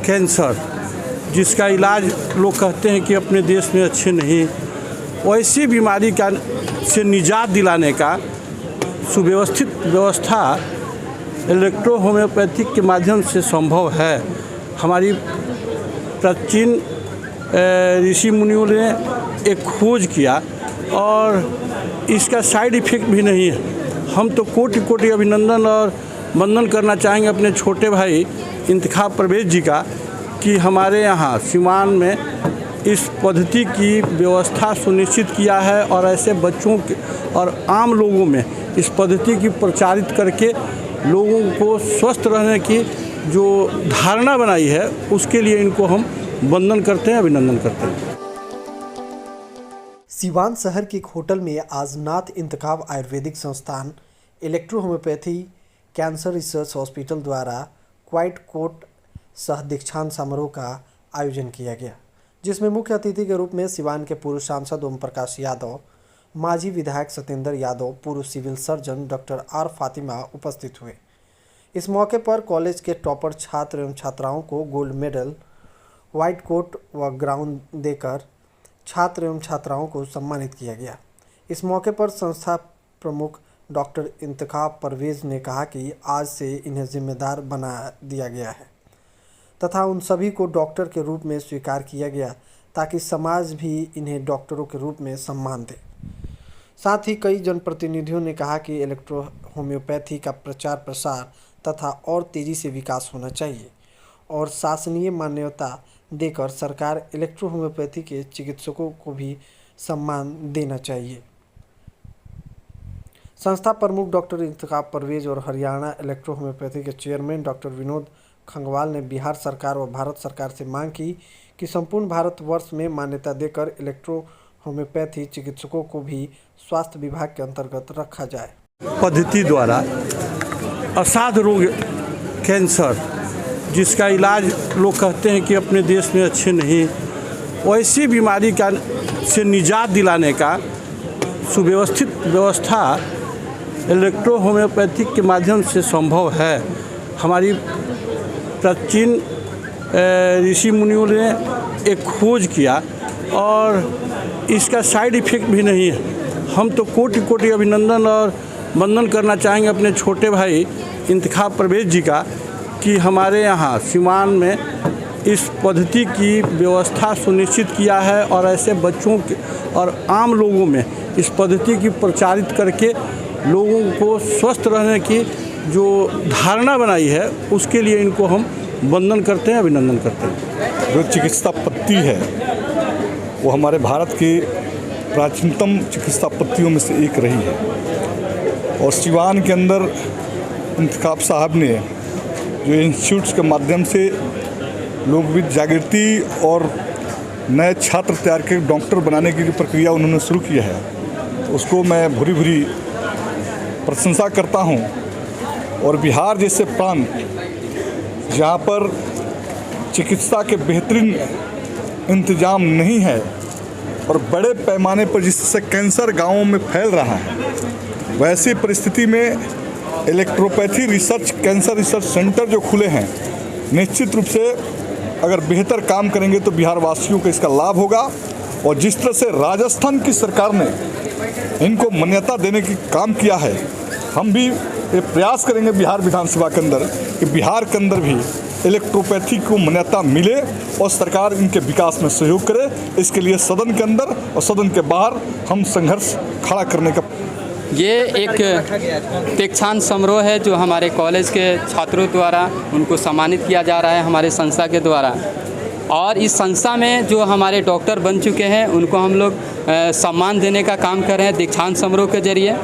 Cancer, जिसका इलाज लोग कहते हैं कि अपने देश में अच्छे नहीं, वैसी बीमारी का से निजात दिलाने का सुव्यवस्थित व्यवस्था इलेक्ट्रो होम्योपैथिक के माध्यम से संभव है। हमारी प्राचीन ऋषि मुनियों ने एक खोज किया और इसका साइड इफ़ेक्ट भी नहीं है। हम तो कोटि कोटि अभिनंदन और वंदन करना चाहेंगे अपने छोटे भाई इंतखाब परवेज जी का कि हमारे यहाँ सिवान में इस पद्धति की व्यवस्था सुनिश्चित किया है और ऐसे बच्चों के और आम लोगों में इस पद्धति की प्रचारित करके लोगों को स्वस्थ रहने की जो धारणा बनाई है, उसके लिए इनको हम वंदन करते हैं, अभिनंदन करते हैं। सिवान शहर के एक होटल में आज नाथ इंतखाब आयुर्वेदिक संस्थान electro homeopathy cancer research hospital द्वारा क्वाइट कोट सह दीक्षांत समारोह का आयोजन किया गया, जिसमें मुख्य अतिथि के रूप में सिवान के पूर्व सांसद ओम प्रकाश यादव, माजी विधायक सत्येंद्र यादव, पूर्व civil surgeon doctor R Fatima उपस्थित हुए। इस मौके पर कॉलेज के टॉपर छात्र एवं छात्राओं को गोल्ड मेडल, व्हाइट कोट व ग्राउंड देकर छात्र एवं छात्राओं को सम्मानित किया गया। इस मौके पर संस्था प्रमुख डॉक्टर इंतखाब परवेज ने कहा कि आज से इन्हें जिम्मेदार बना दिया गया है तथा उन सभी को डॉक्टर के रूप में स्वीकार किया गया ताकि समाज भी इन्हें डॉक्टरों के रूप में सम्मान दे। साथ ही कई जनप्रतिनिधियों ने कहा कि इलेक्ट्रो होम्योपैथी का प्रचार प्रसार तथा और तेज़ी से विकास होना चाहिए और शासनीय मान्यता देकर सरकार इलेक्ट्रो होम्योपैथी के चिकित्सकों को भी सम्मान देना चाहिए। संस्था प्रमुख डॉक्टर इंतखाब परवेज और हरियाणा इलेक्ट्रो होम्योपैथी के चेयरमैन डॉक्टर विनोद खंगवाल ने बिहार सरकार व भारत सरकार से मांग की कि संपूर्ण भारतवर्ष में मान्यता देकर इलेक्ट्रो होम्योपैथी चिकित्सकों को भी स्वास्थ्य विभाग के अंतर्गत रखा जाए। पद्धति द्वारा असाध्य रोग कैंसर, जिसका इलाज लोग कहते हैं कि अपने देश में अच्छे नहीं, वैसी बीमारी का से निजात दिलाने का सुव्यवस्थित व्यवस्था इलेक्ट्रो होम्योपैथिक के माध्यम से संभव है। हमारी प्राचीन ऋषि मुनियों ने एक खोज किया और इसका साइड इफ़ेक्ट भी नहीं है। हम तो कोटि कोटि अभिनंदन और वंदन करना चाहेंगे अपने छोटे भाई इंतखाब परवेज जी का कि हमारे यहाँ सिवान में इस पद्धति की व्यवस्था सुनिश्चित किया है और ऐसे बच्चों के और आम लोगों में इस पद्धति की प्रचारित करके लोगों को स्वस्थ रहने की जो धारणा बनाई है, उसके लिए इनको हम वंदन करते हैं, अभिनंदन करते हैं। जो चिकित्सा पद्धति है वो हमारे भारत की प्राचीनतम चिकित्सा पद्धतियों में से एक रही है और सिवान के अंदर इंतखाब साहब ने जो इंस्टीट्यूट्स के माध्यम से लोग भी जागृति और नए छात्र तैयार के डॉक्टर बनाने की जो प्रक्रिया उन्होंने शुरू किया है, तो उसको मैं भूरी भूरी प्रशंसा करता हूं। और बिहार जैसे प्रांत जहां पर चिकित्सा के बेहतरीन इंतजाम नहीं है और बड़े पैमाने पर जिससे कैंसर गांवों में फैल रहा है, वैसी परिस्थिति में electropathy research cancer research centre जो खुले हैं, निश्चित रूप से अगर बेहतर काम करेंगे तो बिहार वासियों को इसका लाभ होगा। और जिस तरह से राजस्थान की सरकार ने इनको मान्यता देने की काम किया है, हम भी ये प्रयास करेंगे बिहार विधानसभा के अंदर कि बिहार के अंदर भी इलेक्ट्रोपैथी को मान्यता मिले और सरकार इनके विकास में सहयोग करे। इसके लिए सदन के अंदर और सदन के बाहर हम संघर्ष खड़ा करने का। ये एक दीक्षांत समारोह है जो हमारे कॉलेज के छात्रों द्वारा उनको सम्मानित किया जा रहा है हमारे संस्था के द्वारा। और इस संस्था में जो हमारे डॉक्टर बन चुके हैं उनको हम लोग सम्मान देने का काम कर रहे हैं दीक्षांत समारोह के जरिए।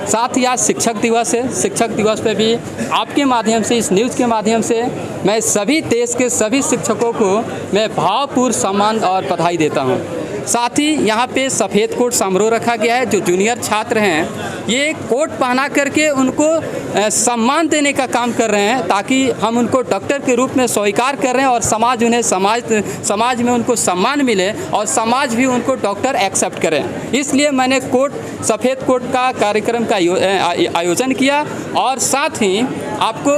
साथ ही आज शिक्षक दिवस है, शिक्षक दिवस पे भी आपके माध्यम से, इस न्यूज़ के माध्यम से मैं सभी देश के सभी शिक्षकों को मैं भावपूर्ण सम्मान और बधाई देता हूँ। साथ ही यहाँ पे सफ़ेद कोट समारोह रखा गया है। जो जूनियर छात्र हैं ये कोट पहना करके उनको सम्मान देने का काम कर रहे हैं ताकि हम उनको डॉक्टर के रूप में स्वीकार कर रहे हैं और समाज उन्हें समाज में उनको सम्मान मिले और समाज भी उनको डॉक्टर एक्सेप्ट करें। इसलिए मैंने सफ़ेद कोट का कार्यक्रम का आयोजन किया और साथ ही आपको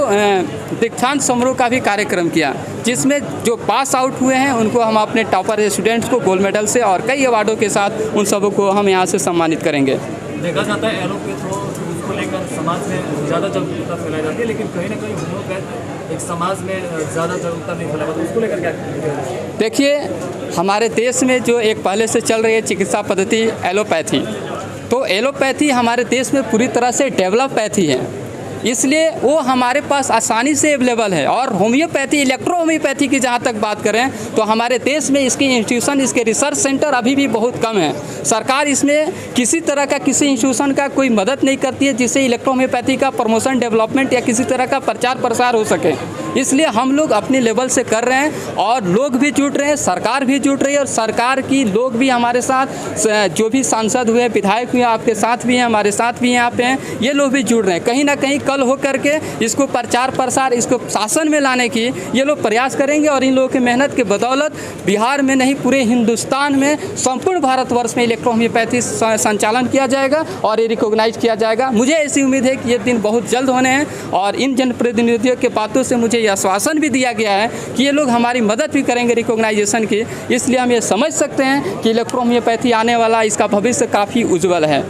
दीक्षांत समारोह का भी कार्यक्रम किया, जिसमें जो पास आउट हुए हैं उनको हम अपने टॉपर स्टूडेंट्स को गोल्ड मेडल से और कई अवार्डों के साथ उन सबको हम यहाँ से सम्मानित करेंगे। देखा जाता है एलोपैथ हो उसको लेकर समाज में ज़्यादा जागरूकता फैलाई जाती है, लेकिन कहीं ना कहीं होम्योपैथ एक समाज में ज़्यादा जागरूकता नहीं फैला पाता, उसको लेकर क्या? देखिए, हमारे देश में जो एक पहले से चल रही है चिकित्सा पद्धति एलोपैथी, तो एलोपैथी हमारे देश में पूरी तरह से डेवलप पैथी है, इसलिए वो हमारे पास आसानी से अवेलेबल है। और होम्योपैथी, इलेक्ट्रो होम्योपैथी की जहाँ तक बात करें तो हमारे देश में इसकी इंस्टीट्यूशन, इसके रिसर्च सेंटर अभी भी बहुत कम है। सरकार इसमें किसी तरह का, किसी इंस्टीट्यूशन का कोई मदद नहीं करती है जिससे इलेक्ट्रो होम्योपैथी का प्रमोशन, डेवलपमेंट या किसी तरह का प्रचार प्रसार हो सके। इसलिए हम लोग अपने लेवल से कर रहे हैं और लोग भी जुट रहे हैं, सरकार भी जुट रही है और सरकार की लोग भी हमारे साथ, जो भी सांसद हुए, विधायक हुए, आपके साथ भी हैं, हमारे साथ भी यहाँ पे हैं, ये लोग भी जुड़ रहे हैं। कहीं ना कहीं कल हो करके इसको प्रचार प्रसार, इसको शासन में लाने की ये लोग प्रयास करेंगे और इन लोगों की मेहनत के बदौलत बिहार में नहीं पूरे हिंदुस्तान में, संपूर्ण भारतवर्ष में इलेक्ट्रो होम्योपैथी संचालन किया जाएगा और ये रिकॉग्नाइज किया जाएगा। मुझे ऐसी उम्मीद है कि ये दिन बहुत जल्द होने हैं और इन जनप्रतिनिधियों के बातों से मुझे यह आश्वासन भी दिया गया है कि ये लोग हमारी मदद भी करेंगे रिकॉग्नाइजेशन की। इसलिए हम ये समझ सकते हैं कि इलेक्ट्रो होम्योपैथी आने वाला, इसका भविष्य काफ़ी उज्जवल है।